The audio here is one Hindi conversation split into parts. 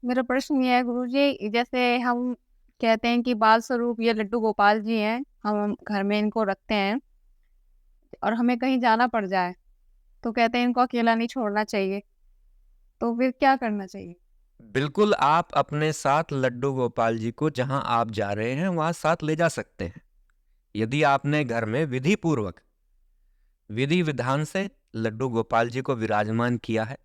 मेरा प्रश्न ये है गुरुजी, जैसे हम कहते हैं कि बाल स्वरूप ये लड्डू गोपाल जी हैं, हम घर में इनको रखते हैं और हमें कहीं जाना पड़ जाए, तो कहते हैं इनको अकेला नहीं छोड़ना चाहिए, तो फिर क्या करना चाहिए? बिल्कुल, आप अपने साथ लड्डू गोपाल जी को जहाँ आप जा रहे हैं, वहाँ साथ ले जा सकते हैं। यदि आपने घर में विधि-पूर्वक, विधि-विधान से लड्डू गोपाल जी को विराजमान किया है।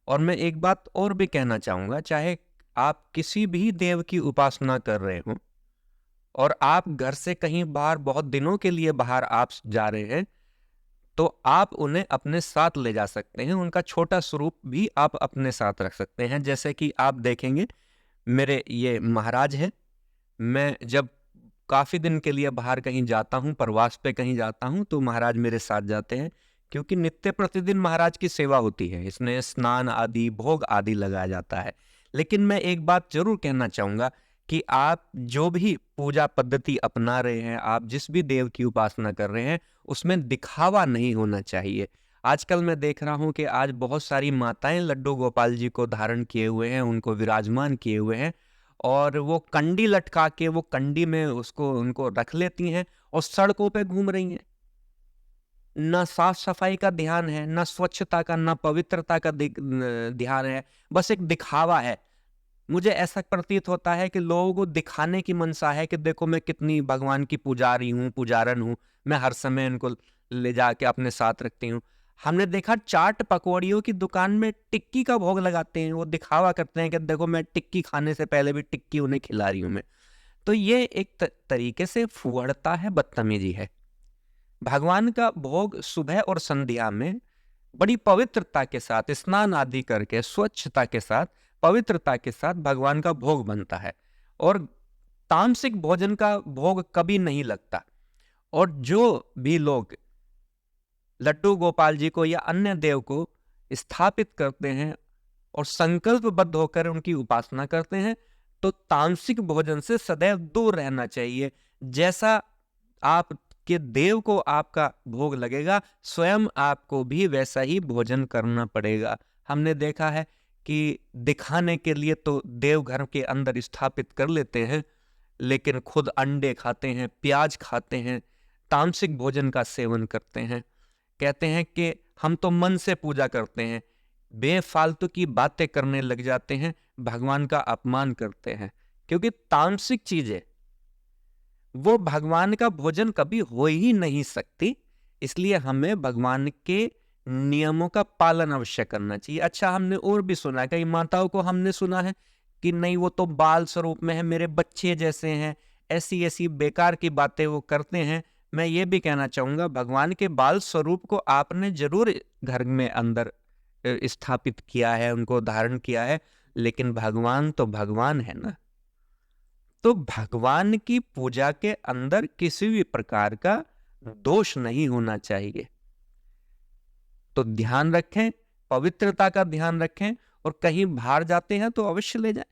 और मैं एक बात और भी कहना चाहूँगा, चाहे आप किसी भी देव की उपासना कर रहे हों और आप घर से कहीं बाहर बहुत दिनों के लिए बाहर आप जा रहे हैं, तो आप उन्हें अपने साथ ले जा सकते हैं। उनका छोटा स्वरूप भी आप अपने साथ रख सकते हैं। जैसे कि आप देखेंगे, मेरे ये महाराज हैं, मैं जब काफ़ी दिन के लिए बाहर कहीं जाता हूँ, प्रवास पे कहीं जाता हूँ, तो महाराज मेरे साथ जाते हैं, क्योंकि नित्य प्रतिदिन महाराज की सेवा होती है। इसमें स्नान आदि, भोग आदि लगाया जाता है। लेकिन मैं एक बात ज़रूर कहना चाहूँगा कि आप जो भी पूजा पद्धति अपना रहे हैं, आप जिस भी देव की उपासना कर रहे हैं, उसमें दिखावा नहीं होना चाहिए। आजकल मैं देख रहा हूँ कि आज बहुत सारी माताएँ लड्डू गोपाल जी को धारण किए हुए हैं, उनको विराजमान किए हुए हैं, और वो कंडी लटका के वो कंडी में उसको उनको रख लेती हैं और सड़कों पे घूम रही हैं। ना साफ सफाई का ध्यान है, ना स्वच्छता का, ना पवित्रता का ध्यान है, बस एक दिखावा है। मुझे ऐसा प्रतीत होता है कि लोगों को दिखाने की मनसा है कि देखो मैं कितनी भगवान की पुजारी हूँ, पुजारन हूँ, मैं हर समय इनको ले जाके अपने साथ रखती हूँ। हमने देखा चाट पकौड़ियों की दुकान में टिक्की का भोग लगाते हैं, वो दिखावा करते हैं कि देखो मैं टिक्की खाने से पहले भी टिक्की उन्हें खिला रही हूँ मैं। तो ये एक तरीके से फुहड़ता है, बदतमीजी है। भगवान का भोग सुबह और संध्या में बड़ी पवित्रता के साथ स्नान आदि करके, स्वच्छता के साथ, पवित्रता के साथ भगवान का भोग बनता है, और तामसिक भोजन का भोग कभी नहीं लगता। और जो भी लोग लड्डू गोपाल जी को या अन्य देव को स्थापित करते हैं और संकल्पबद्ध होकर उनकी उपासना करते हैं, तो तामसिक भोजन से सदैव दूर रहना चाहिए। जैसा आपके देव को आपका भोग लगेगा, स्वयं आपको भी वैसा ही भोजन करना पड़ेगा। हमने देखा है कि दिखाने के लिए तो देव घर के अंदर स्थापित कर लेते हैं, लेकिन खुद अंडे खाते हैं, प्याज खाते हैं, तामसिक भोजन का सेवन करते हैं। कहते हैं कि हम तो मन से पूजा करते हैं, बेफालतू की बातें करने लग जाते हैं, भगवान का अपमान करते हैं, क्योंकि तामसिक चीजें वो भगवान का भोजन कभी हो ही नहीं सकती। इसलिए हमें भगवान के नियमों का पालन अवश्य करना चाहिए। अच्छा, हमने और भी सुना है, कई माताओं को हमने सुना है कि नहीं वो तो बाल स्वरूप में है, मेरे बच्चे जैसे हैं, ऐसी ऐसी बेकार की बातें वो करते हैं। मैं ये भी कहना चाहूंगा, भगवान के बाल स्वरूप को आपने जरूर घर में अंदर स्थापित किया है, उनको धारण किया है, लेकिन भगवान तो भगवान है ना। तो भगवान की पूजा के अंदर किसी भी प्रकार का दोष नहीं होना चाहिए। तो ध्यान रखें, पवित्रता का ध्यान रखें, और कहीं बाहर जाते हैं तो अवश्य ले जाएं।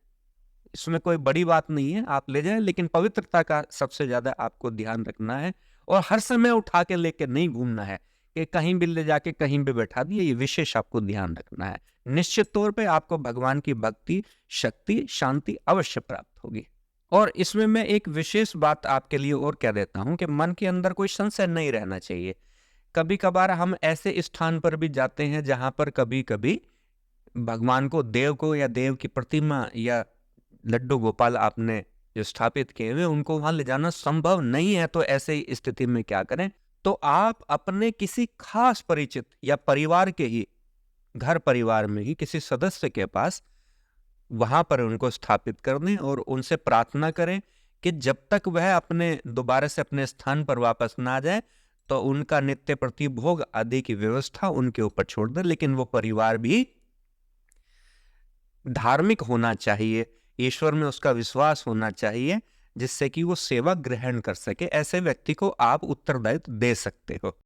इसमें कोई बड़ी बात नहीं है, आप ले जाएं, लेकिन पवित्रता का सबसे ज्यादा आपको ध्यान रखना है। और हर समय उठा के लेके नहीं घूमना है कि कहीं भी ले जाके कहीं भी बैठा दिए, ये विशेष आपको ध्यान रखना है। निश्चित तौर पे आपको भगवान की भक्ति, शक्ति, शांति अवश्य प्राप्त होगी। और इसमें मैं एक विशेष बात आपके लिए और कह देता हूं कि मन के अंदर कोई संशय नहीं रहना चाहिए। कभी कभार हम ऐसे स्थान पर भी जाते हैं जहां पर कभी कभी भगवान को, देव को, या देव की प्रतिमा या लड्डू गोपाल आपने जो स्थापित किए हुए उनको वहां ले जाना संभव नहीं है। तो ऐसे स्थिति में क्या करें? तो आप अपने किसी खास परिचित या परिवार के ही घर परिवार में ही किसी सदस्य के पास वहां पर उनको स्थापित कर दें और उनसे प्रार्थना करें कि जब तक वह अपने दोबारा से अपने स्थान पर वापस ना आ जाए, तो उनका नित्य प्रति भोग आदि की व्यवस्था उनके ऊपर छोड़ दें। लेकिन वो परिवार भी धार्मिक होना चाहिए, ईश्वर में उसका विश्वास होना चाहिए, जिससे कि वो सेवा ग्रहण कर सके। ऐसे व्यक्ति को आप उत्तरदायित्व दे सकते हो।